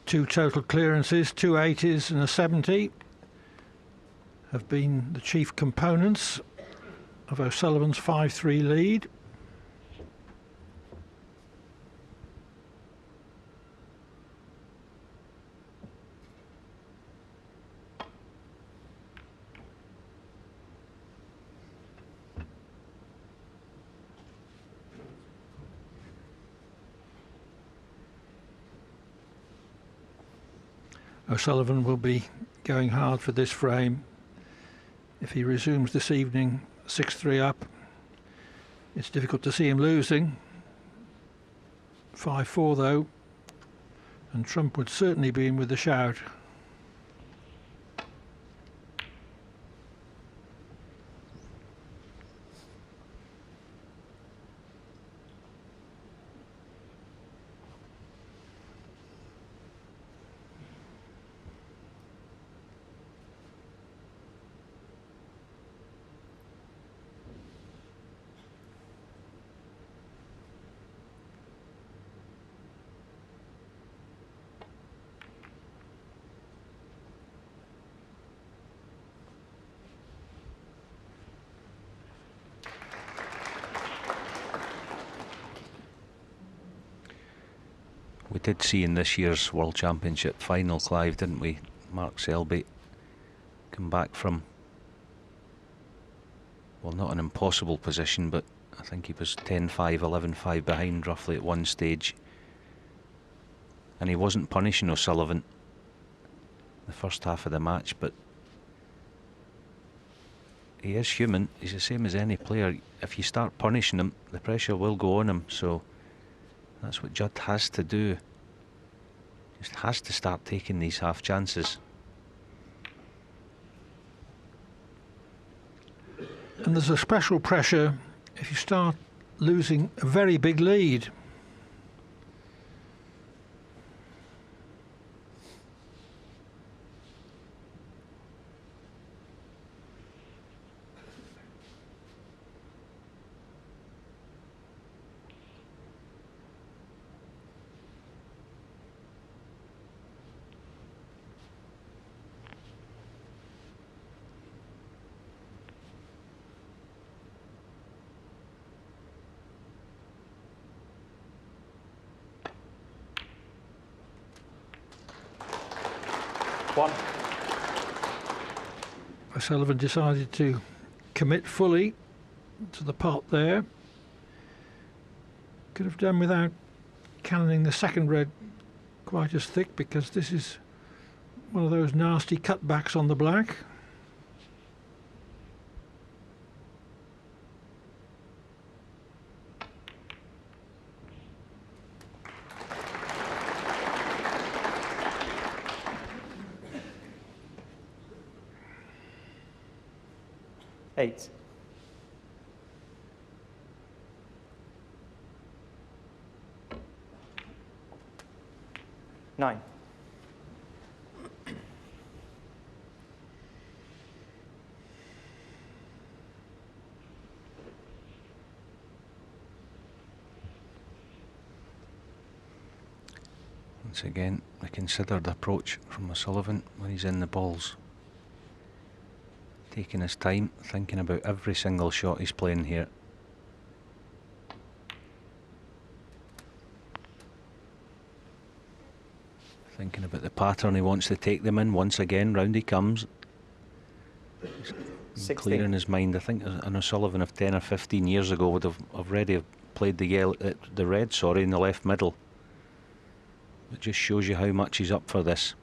2 total clearances, 2 80s and a 70 have been the chief components of O'Sullivan's 5-3 lead. O'Sullivan will be going hard for this frame. If he resumes this evening 6-3 up, it's difficult to see him losing. 5-4 though, and Trump would certainly be in with a shout. We did see in this year's World Championship final, Clive, didn't we? Mark Selby come back from, well, not an impossible position, but I think he was 10-5, 11-5 behind roughly at one stage. And he wasn't punishing O'Sullivan the first half of the match, but he is human. He's the same as any player. If you start punishing him, the pressure will go on him. So that's what Judd has to do. Just has to start taking these half chances. And there's a special pressure if you start losing a very big lead. O'Sullivan decided to commit fully to the pot there. Could have done without cannoning the second red quite as thick, because this is one of those nasty cutbacks on the black. Eight. Nine. Once again, a considered approach from O'Sullivan when he's in the balls. Taking his time, thinking about every single shot he's playing here. Thinking about the pattern he wants to take them in. Once again, round he comes. He's clear in his mind. I think an O'Sullivan of 10 or 15 years ago would have already played the red, in the left middle. It just shows you how much he's up for this.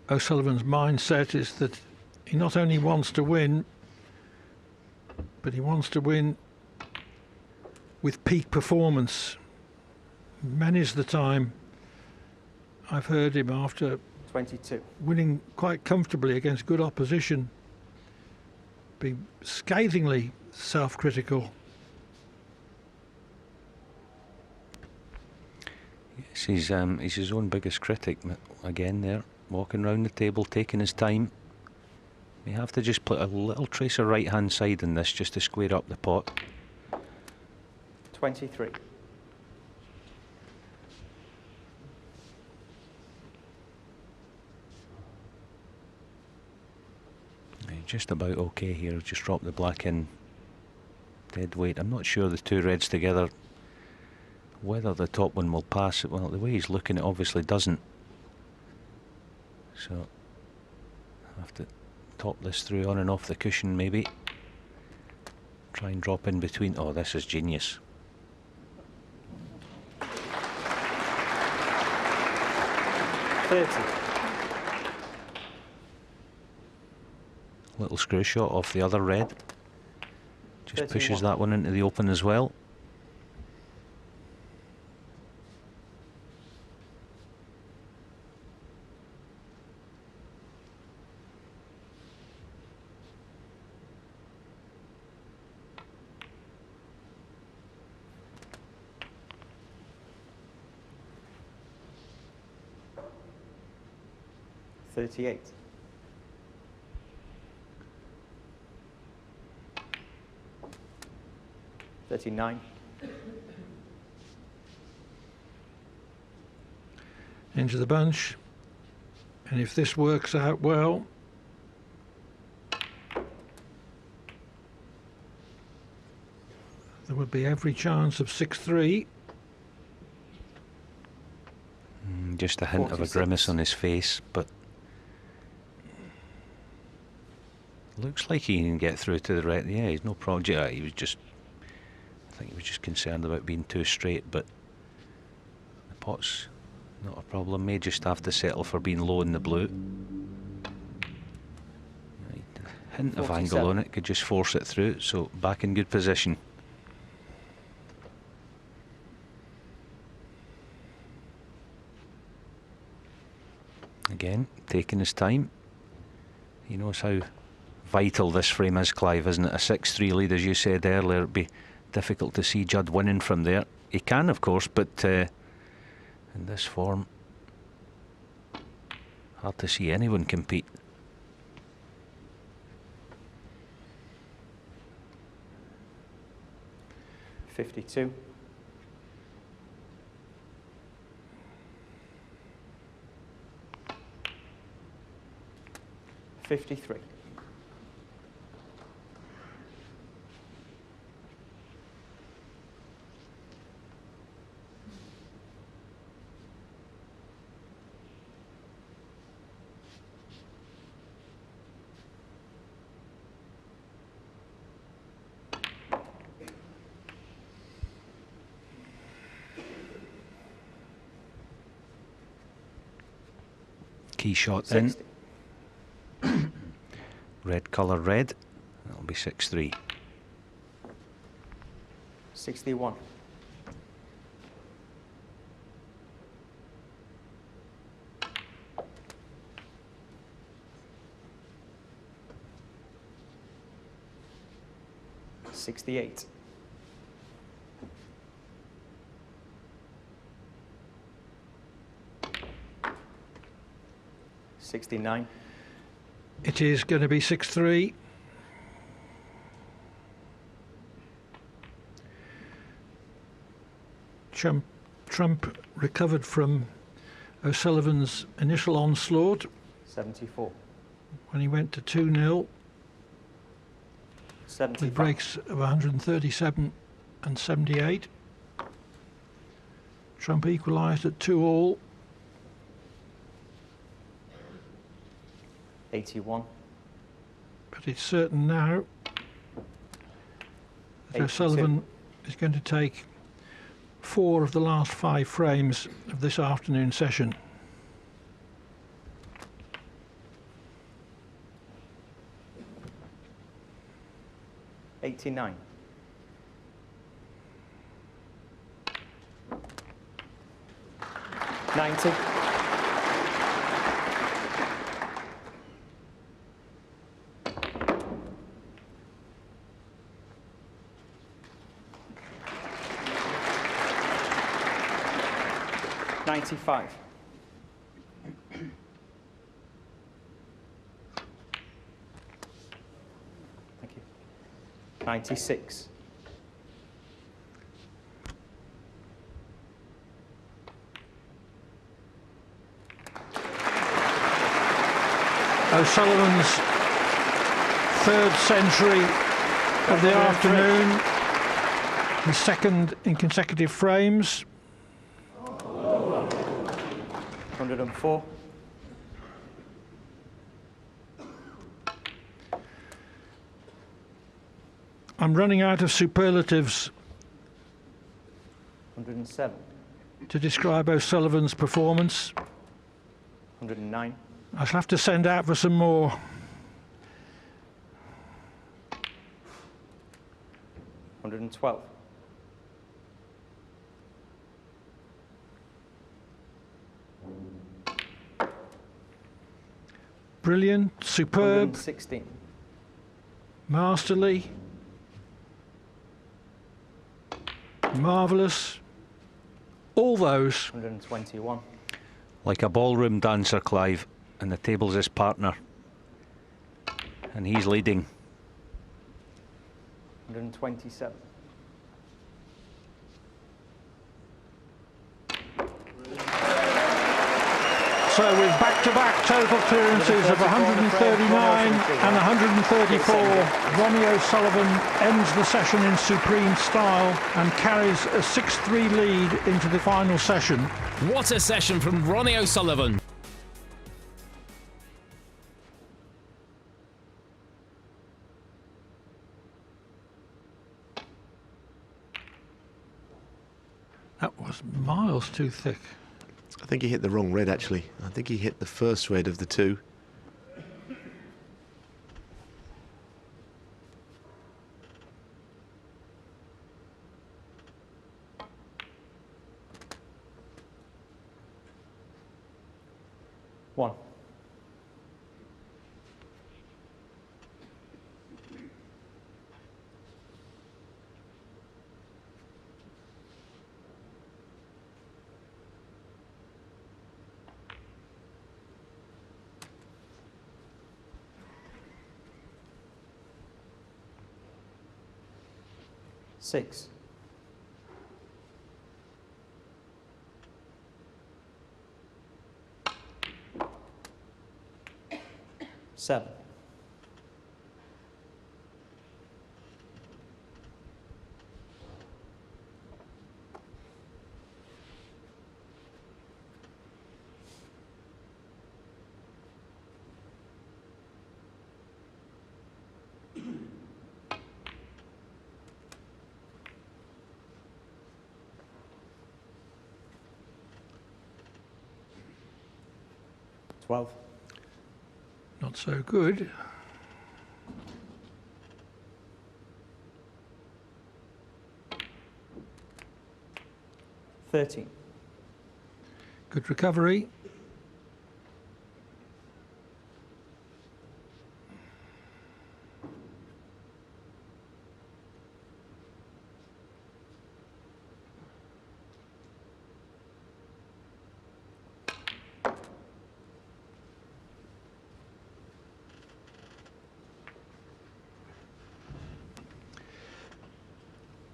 O'Sullivan's mindset is that he not only wants to win, but he wants to win with peak performance. Many's the time I've heard him, after 22, winning quite comfortably against good opposition, be scathingly self-critical. Yes, he's his own biggest critic again there. walking round the table, taking his time. May have to just put a little trace of right hand side in this just to square up the pot. 23. Just about okay here. Just drop the black in dead weight. I'm not sure the two reds together whether the top one will pass. Well, the way he's looking, it obviously doesn't. So I have to top this through on and off the cushion maybe. Try and drop in between. Oh, this is genius. Little screw shot off the other red. Just 31. pushes that one into the open as well. $38. $39. Into the bunch, and if this works out well, there would be every chance of 6-3. Just a hint 46. of a grimace on his face, but looks like he can get through to the right. Yeah, he's no project. He was just, I think he was just concerned about being too straight, but the pot's not a problem. May just have to settle for being low in the blue. Right. A hint of 47. angle on it, could just force it through, so back in good position. Again, taking his time. He knows how vital this frame is, Clive, isn't it? A 6-3 lead, as you said earlier. It'd be difficult to see Judd winning from there. He can, of course, but in this form, hard to see anyone compete. $52. $53. Key shot 60. in. Red colour red. That'll be 6-3. 61. $68. 69. It is going to be 6-3. Trump recovered from O'Sullivan's initial onslaught 74. when he went to 2-0 75. with breaks of 137 and 78. Trump equalised at 2-all. 81. But it's certain now that 82. O'Sullivan is going to take 4 of the last 5 frames of this afternoon session. $89. 90. $95. 96. O'Sullivan's third century of the afternoon, his second in consecutive frames. 104. I'm running out of superlatives 107. to describe O'Sullivan's performance. 109. I shall have to send out for some more. 112. Brilliant, superb, 116. masterly, marvellous, all those. 121. Like a ballroom dancer, Clive, and the table's his partner. And he's leading. 127. So with back-to-back total clearances of 139 and 134, Ronnie O'Sullivan ends the session in supreme style and carries a 6-3 lead into the final session. What a session from Ronnie O'Sullivan. That was miles too thick. I think he hit the wrong red, actually. I think he hit the first red of the two. One. Six. Seven. Twelve. Not so good. 13. Good recovery.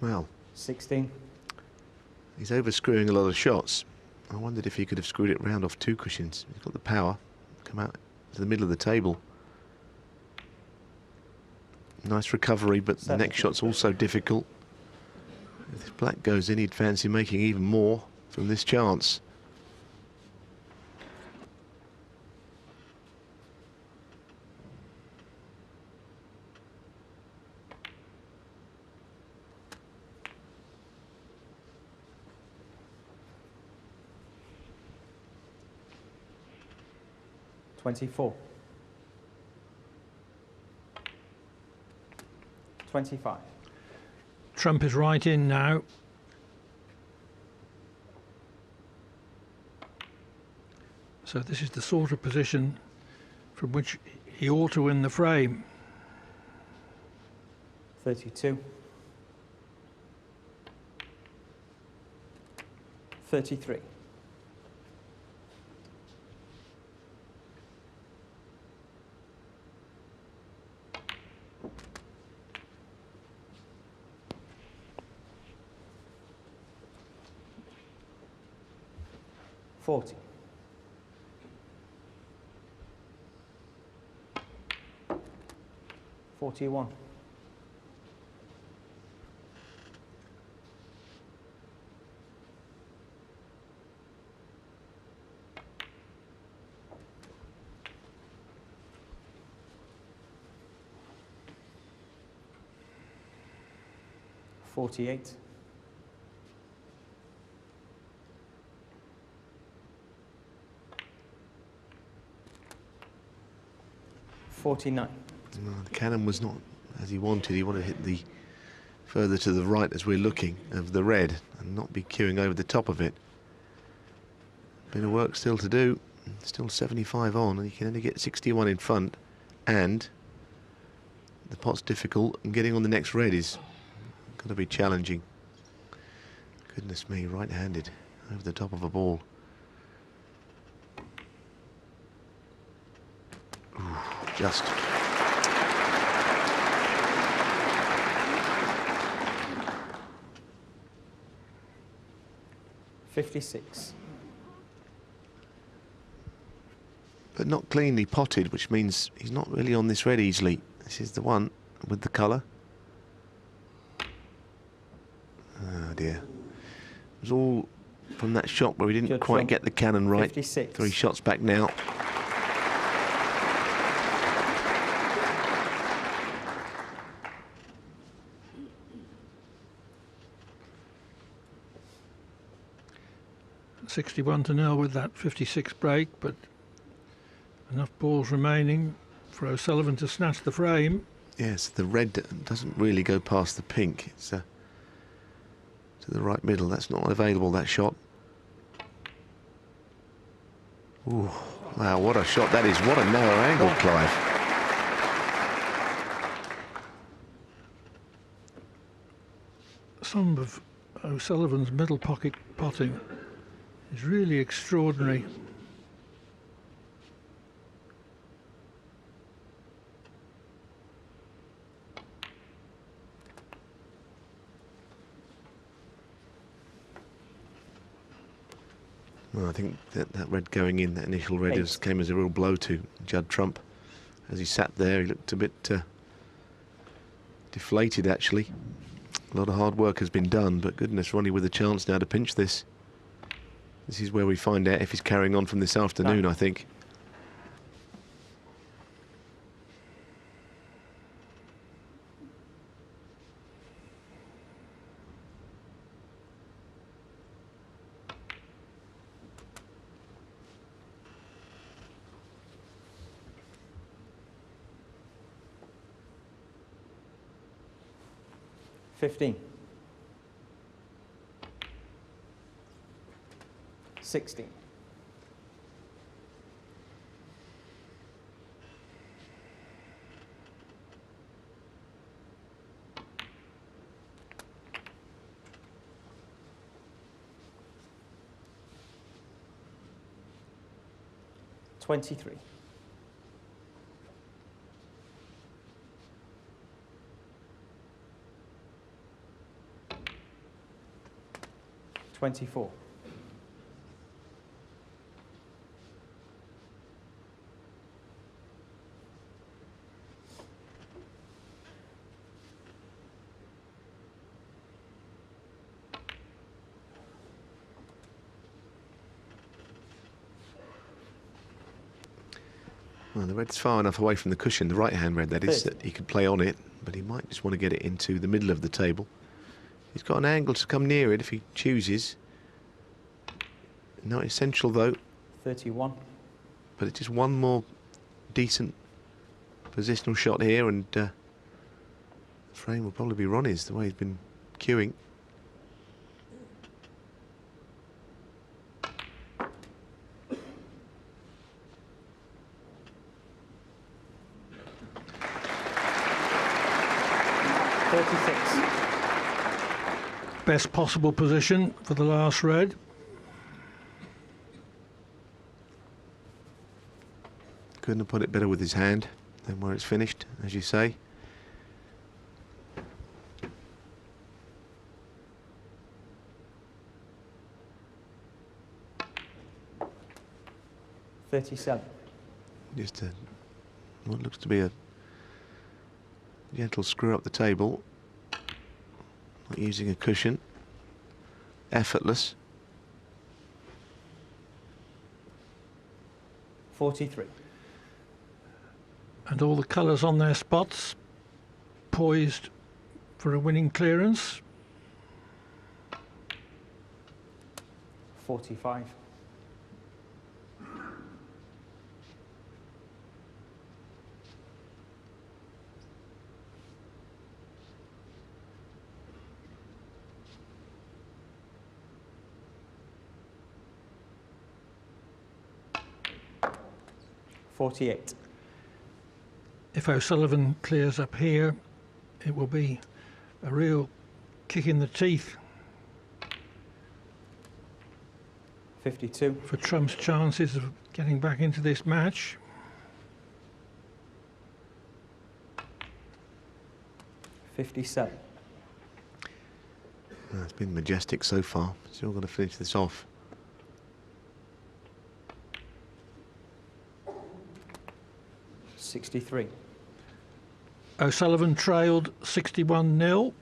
Well, 16. he's over-screwing a lot of shots. I wondered if he could have screwed it round off two cushions. He's got the power. Come out to the middle of the table. Nice recovery, but the next shot's also difficult. If black goes in, he'd fancy making even more from this chance. $24. 25. Trump is right in now. So this is the sort of position from which he ought to win the frame. 32. 33. 40. 41. 48. 49. Well, the cannon was not as he wanted. He wanted to hit the further to the right as we're looking of the red and not be queuing over the top of it. Bit of work still to do. Still 75 on, and you can only get 61 in front, and the pot's difficult, and getting on the next red is going to be challenging. Goodness me, right-handed over the top of a ball. Ooh, just. $56. But not cleanly potted, which means he's not really on this red easily. This is the one with the colour. Oh dear. It was all from that shot where we didn't Judd quite Trump, get the cannon right. 56. 3 shots back now. $61-0 with that 56 break, but enough balls remaining for O'Sullivan to snatch the frame. Yes, the red doesn't really go past the pink. It's to the right middle. That's not available, that shot. Ooh, wow, what a shot that is. What a narrow angle, Clive. Some of O'Sullivan's middle pocket potting is really extraordinary. Well, I think that red going in, that initial red, came as a real blow to Judd Trump. As he sat there, he looked a bit deflated, actually. A lot of hard work has been done, but goodness, Ronnie with a chance now to pinch this. This is where we find out if he's carrying on from this afternoon, I think. $15. 16. 23. 24. 'Well, the red's far enough away from the cushion, the right-hand red that is, that he could play on it, but he might just want to get it into the middle of the table. He's got an angle to come near it if he chooses. Not essential though. 31. But it's just one more decent positional shot here, and the frame will probably be Ronnie's, the way he's been queuing. Best possible position for the last red. Couldn't have put it better with his hand than where it's finished, as you say. 37. Just what looks to be a gentle screw up the table. Not using a cushion. Effortless. 43. And all the colours on their spots, poised for a winning clearance. 45. $48. If O'Sullivan clears up here, it will be a real kick in the teeth 52. for Trump's chances of getting back into this match. 57. It's been majestic so far. Still got to finish this off. 63. O'Sullivan trailed 61-0.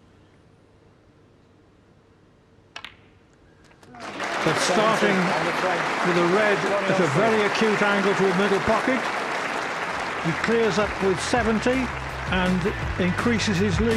But starting with a red at a very acute angle to a middle pocket, he clears up with 70 and increases his lead.